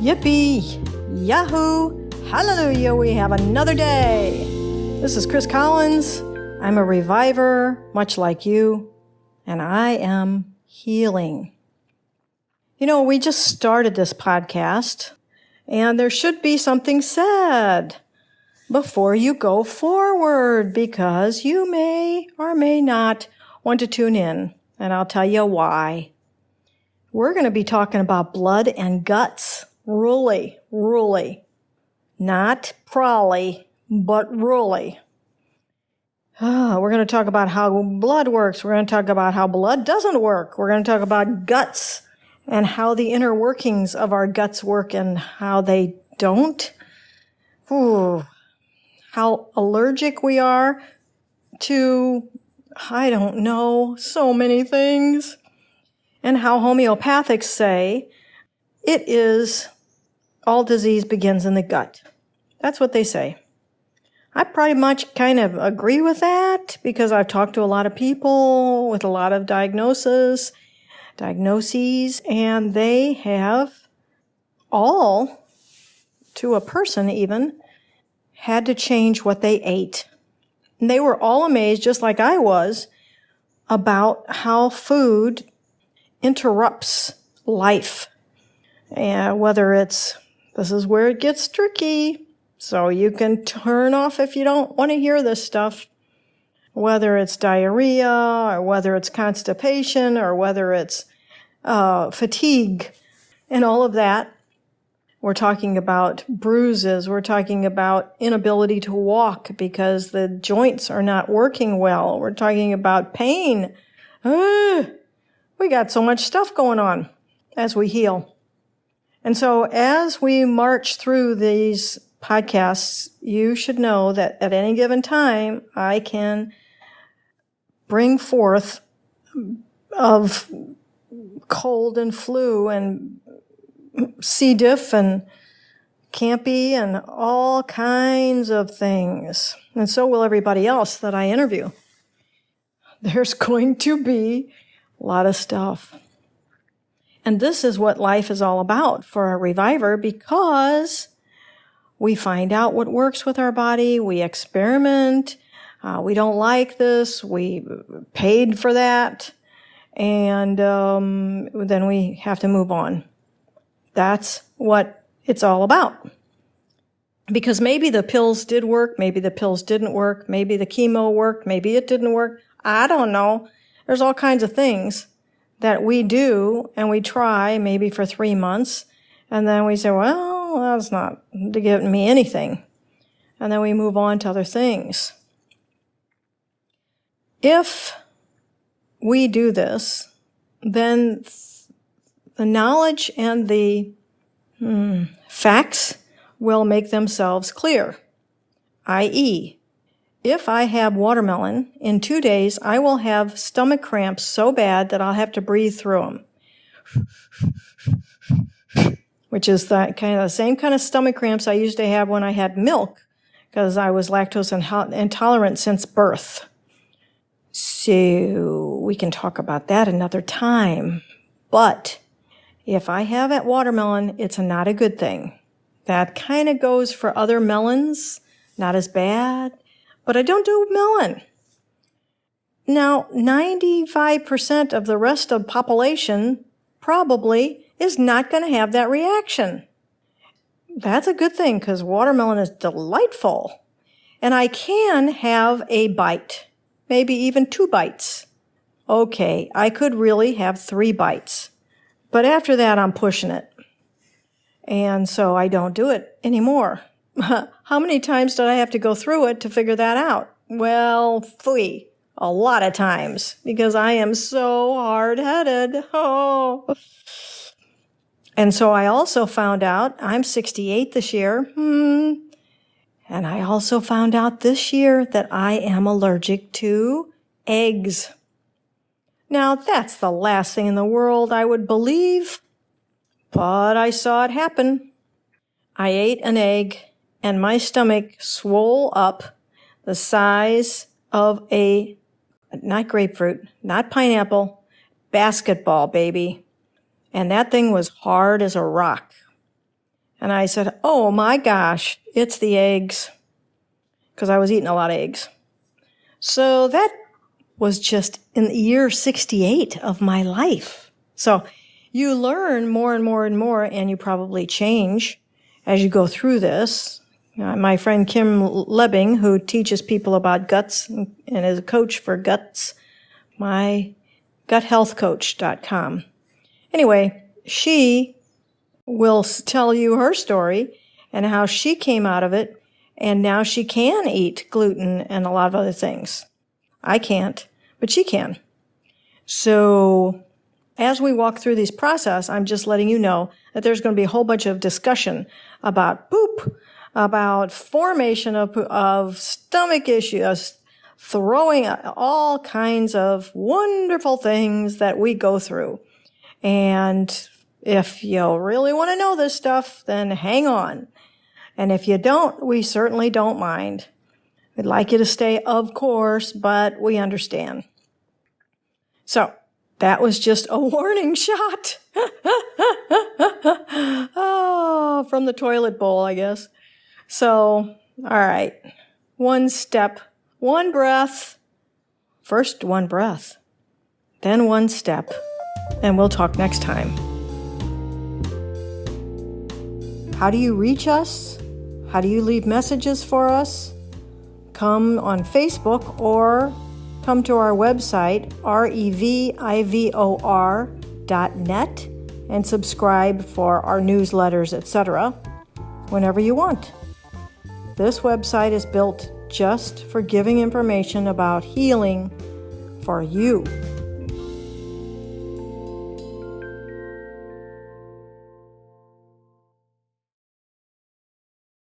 Yippee! Yahoo! Hallelujah! We have another day! This is Chris Collins. I'm a reviver, much like you, and I am healing. You know, we just started this podcast, and there should be something said before you go forward, because you may or may not want to tune in, and I'll tell you why. We're going to be talking about blood and guts. Really. Not prolly, but really. We're going to talk about how blood works. We're going to talk about how blood doesn't work. We're going to talk about guts and how the inner workings of our guts work and how they don't. How allergic we are to, I don't know, so many things. And how homeopathics say it is all disease begins in the gut. That's what they say. I pretty much kind of agree with that because I've talked to a lot of people with a lot of diagnoses, and they have all, to a person even, had to change what they ate. And they were all amazed, just like I was, about how food interrupts life. And whether it's, this is where it gets tricky, so you can turn off if you don't want to hear this stuff. Whether it's diarrhea, or whether it's constipation, or whether it's fatigue, and all of that. We're talking about bruises. We're talking about inability to walk because the joints are not working well. We're talking about pain. We got so much stuff going on as we heal. And so as we march through these podcasts, you should know that at any given time, I can bring forth of cold and flu and C. diff and campy and all kinds of things. And so will everybody else that I interview. There's going to be a lot of stuff. And this is what life is all about for a reviver, because we find out what works with our body, we experiment, we don't like this, we paid for that, and then we have to move on. That's what it's all about. Because maybe the pills did work, maybe the pills didn't work, maybe the chemo worked, maybe it didn't work. I don't know. There's all kinds of things that we do and we try maybe for 3 months, and then we say, well, that's not giving me anything. And then we move on to other things. If we do this, then the knowledge and the facts will make themselves clear. i.e., if I have watermelon, in 2 days, I will have stomach cramps so bad that I'll have to breathe through them. Which is that kind of the same kind of stomach cramps I used to have when I had milk, because I was lactose intolerant since birth. So we can talk about that another time. But if I have that watermelon, it's not a good thing. That kind of goes for other melons, not as bad. But I don't do melon. Now, 95% of the rest of the population probably is not going to have that reaction. That's a good thing, because watermelon is delightful. And I can have a bite, maybe even 2 bites. Okay, I could really have 3 bites. But after that, I'm pushing it. And so I don't do it anymore. How many times did I have to go through it to figure that out? Well, a lot of times, because I am so hard-headed. Oh. And so I also found out, I'm 68 this year, and I also found out this year that I am allergic to eggs. Now, that's the last thing in the world I would believe, but I saw it happen. I ate an egg, and my stomach swole up the size of a, not grapefruit, not pineapple, basketball, baby. And that thing was hard as a rock. And I said, oh my gosh, it's the eggs. Because I was eating a lot of eggs. So that was just in the year 68 of my life. So you learn more and more and more, and you probably change as you go through this. My friend Kim Lebbing, who teaches people about guts and is a coach for guts, my guthealthcoach.com. Anyway, she will tell you her story and how she came out of it, and now she can eat gluten and a lot of other things. I can't, but she can. So as we walk through this process, I'm just letting you know that there's going to be a whole bunch of discussion about poop, about formation of stomach issues, throwing all kinds of wonderful things that we go through. And if you really want to know this stuff, then hang on. And if you don't, we certainly don't mind. We'd like you to stay, of course, but we understand. So that was just a warning shot. Oh, from the toilet bowl, I guess. So, all right. One step, one breath. First, one breath. Then one step. And we'll talk next time. How do you reach us? How do you leave messages for us? Come on Facebook or come to our website, revivor.net, and subscribe for our newsletters, etc., whenever you want. This website is built just for giving information about healing for you.